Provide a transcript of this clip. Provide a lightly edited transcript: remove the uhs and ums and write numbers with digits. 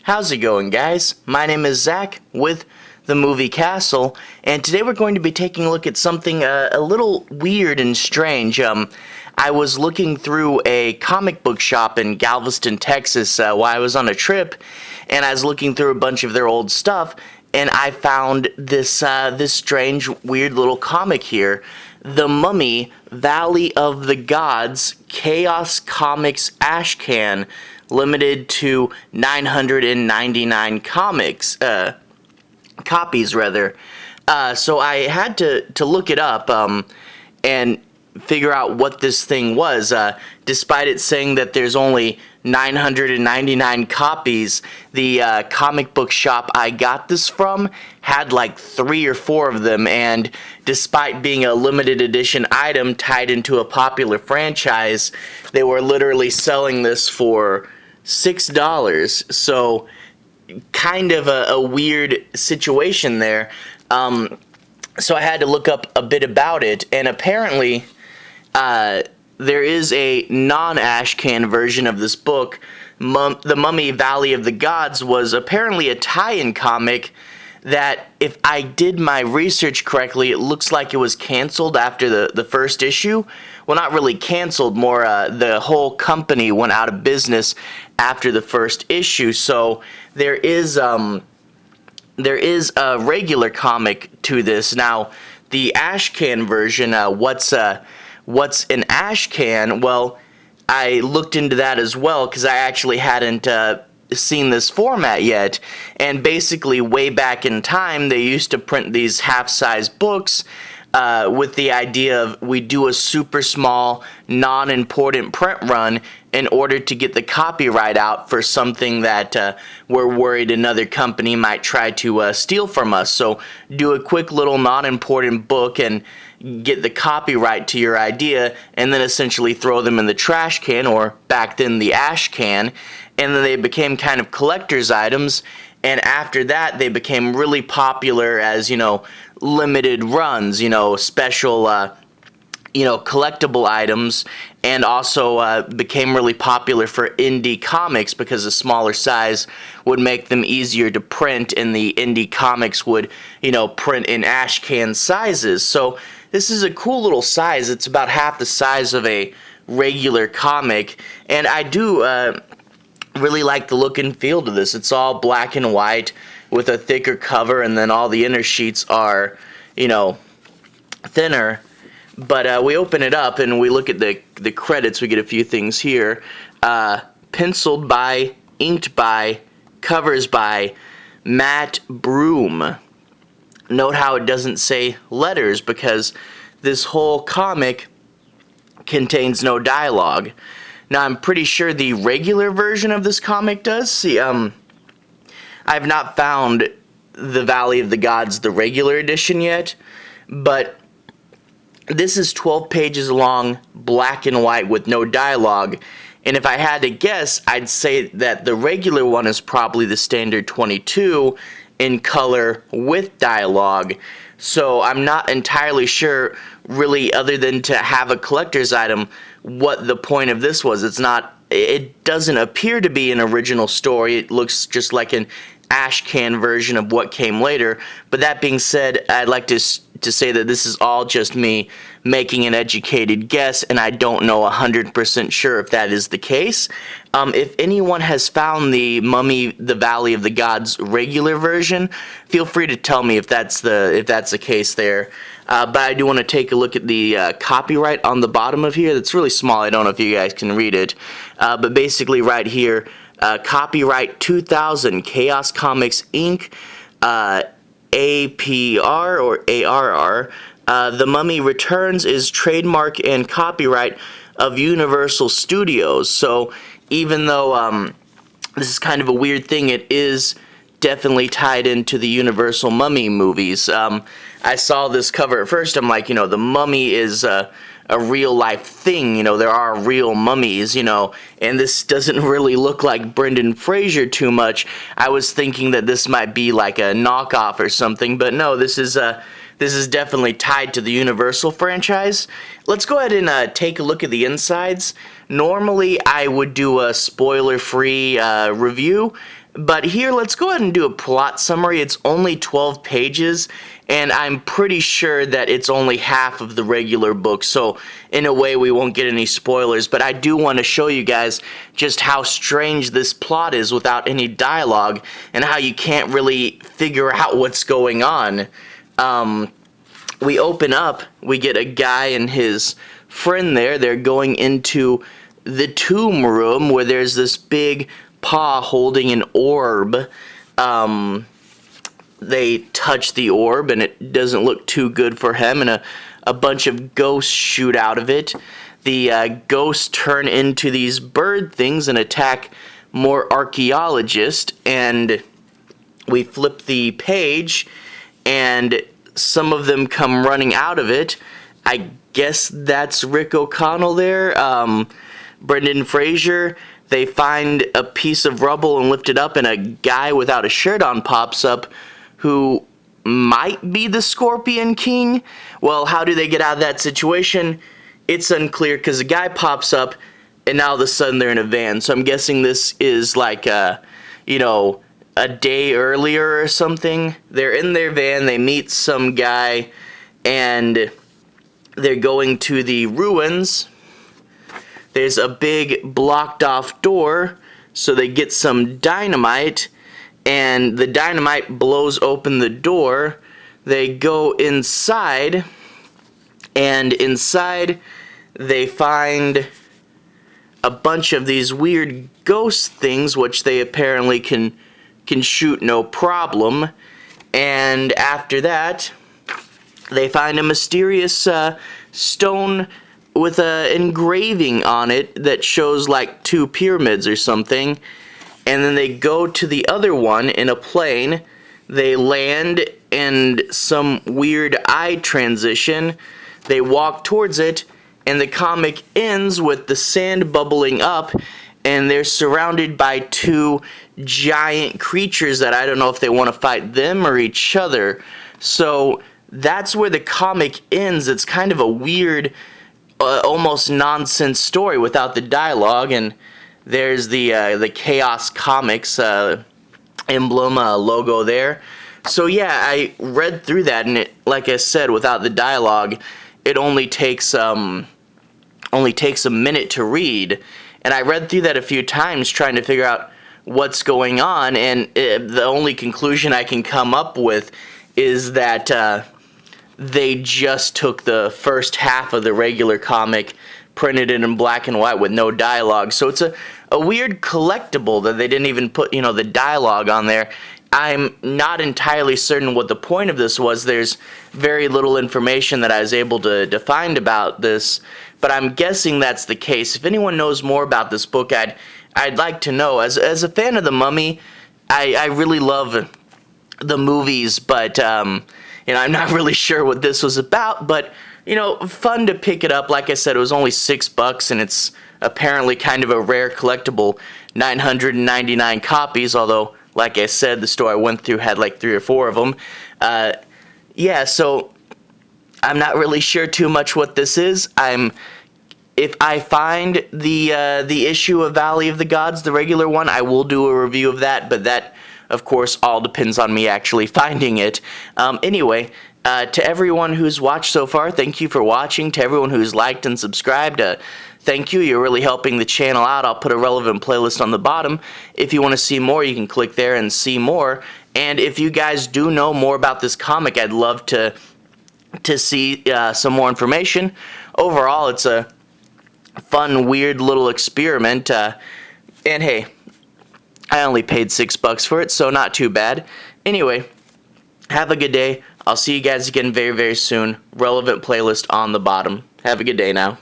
How's it going, guys? My name is Zach with the Movie Castle, and today we're going to be taking a look at something a little weird and strange. I was looking through a comic book shop in Galveston, Texas, while I was on a trip, and I was looking through a bunch of their old stuff, and I found this strange, weird little comic here. The Mummy, Valley of the Gods, Chaos Comics Ashcan, limited to 999 copies rather. So I had to look it up and figure out what this thing was. Despite it saying that there's only 999 copies, the comic book shop I got this from had like 3 or 4 of them, and despite being a limited edition item tied into a popular franchise, they were literally selling this for $6. So kind of a weird situation there. So I had to look up a bit about it, and apparently there is a non-Ashcan version of this book. The Mummy Valley of the Gods was apparently a tie-in comic that, if I did my research correctly, it looks like it was canceled after the first issue. Well, not really canceled, more the whole company went out of business after the first issue. So there is a regular comic to this. Now, the Ashcan version, what's an Ashcan? Well, I looked into that as well because I actually hadn't seen this format yet. And basically, way back in time, they used to print these half-size books with the idea of we do a super small, non-important print run in order to get the copyright out for something that we're worried another company might try to steal from us. So do a quick little non-important book and get the copyright to your idea, and then essentially throw them in the trash can, or back then the ash can, and then they became kind of collector's items. And after that, they became really popular as, limited runs, special, collectible items, and also became really popular for indie comics because a smaller size would make them easier to print, and the indie comics would, print in Ashcan sizes. So this is a cool little size. It's about half the size of a regular comic, and I do really like the look and feel to this. It's all black and white with a thicker cover, and then all the inner sheets are, thinner. But we open it up and we look at the credits. We get a few things here. Penciled by, inked by, covers by Mat Broome. Note how it doesn't say letters, because this whole comic contains no dialogue. Now, I'm pretty sure the regular version of this comic does. See, I've not found the Valley of the Gods, the regular edition yet, but this is 12 pages long, black and white with no dialogue. And if I had to guess, I'd say that the regular one is probably the standard 22 in color with dialogue. So I'm not entirely sure, really, other than to have a collector's item, what the point of this was. It doesn't appear to be an original story. It looks just like an Ashcan version of what came later. But that being said, I'd like to say that this is all just me making an educated guess, and I don't know 100% sure if that is the case. If anyone has found the Mummy, the Valley of the Gods regular version, feel free to tell me if that's the case there. But I do want to take a look at the copyright on the bottom of here. That's really small. I don't know if you guys can read it. But basically right here, copyright 2000, Chaos Comics Inc., APR or ARR. The Mummy Returns is trademark and copyright of Universal Studios. So even though this is kind of a weird thing, it is definitely tied into the Universal Mummy movies. I saw this cover at first. I'm like, the Mummy is a real life thing. There are real mummies, and this doesn't really look like Brendan Fraser too much. I was thinking that this might be like a knockoff or something, but no, this is definitely tied to the Universal franchise. Let's go ahead and take a look at the insides. Normally, I would do a spoiler-free review, But here, let's go ahead and do a plot summary. It's only 12 pages, and I'm pretty sure that it's only half of the regular book, so in a way we won't get any spoilers, but I do want to show you guys just how strange this plot is without any dialogue, and how you can't really figure out what's going on. We open up, we get a guy and his friend there. They're going into the tomb room where there's this big paw holding an orb. They touch the orb and it doesn't look too good for him, and a bunch of ghosts shoot out of it. The ghosts turn into these bird things and attack more archaeologists, and we flip the page and some of them come running out of it. I guess that's Rick O'Connell there, Brendan Fraser. They find a piece of rubble and lift it up, and a guy without a shirt on pops up who might be the Scorpion King. Well, how do they get out of that situation? It's unclear, because the guy pops up and now all of a sudden they're in a van. So I'm guessing this is like a day earlier or something. They're in their van, they meet some guy, and they're going to the ruins. There's a big blocked off door, so they get some dynamite, and the dynamite blows open the door. They go inside, and inside they find a bunch of these weird ghost things, which they apparently can shoot no problem. And after that, they find a mysterious stone with an engraving on it that shows like 2 pyramids or something. And then they go to the other one in a plane. They land, and some weird eye transition. They walk towards it, and the comic ends with the sand bubbling up, and they're surrounded by 2 giant creatures that I don't know if they want to fight them or each other. So that's where the comic ends. It's kind of a weird, almost nonsense story without the dialogue. And there's the Chaos Comics emblem logo there. So yeah, I read through that, and it, like I said, without the dialogue, it only takes a minute to read. And I read through that a few times trying to figure out what's going on, and the only conclusion I can come up with is that they just took the first half of the regular comic, printed it in black and white with no dialogue. So it's a weird collectible that they didn't even put, the dialogue on there. I'm not entirely certain what the point of this was. There's very little information that I was able to find about this, but I'm guessing that's the case. If anyone knows more about this book, I'd like to know. As a fan of The Mummy, I really love the movies, but I'm not really sure what this was about. But fun to pick it up. Like I said, it was only $6, and it's apparently kind of a rare collectible. 999 copies, although, like I said, the store I went through had like 3 or 4 of them. Yeah, so I'm not really sure too much what this is. If I find the issue of Valley of the Gods, the regular one, I will do a review of that, but that, of course, all depends on me actually finding it. Anyway, to everyone who's watched so far, thank you for watching. To everyone who's liked and subscribed, thank you. You're really helping the channel out. I'll put a relevant playlist on the bottom. If you want to see more, you can click there and see more. And if you guys do know more about this comic, I'd love to see some more information. Overall, it's a fun, weird little experiment. And hey, I only paid $6 for it, so not too bad. Anyway, have a good day. I'll see you guys again very, very soon. Relevant playlist on the bottom. Have a good day now.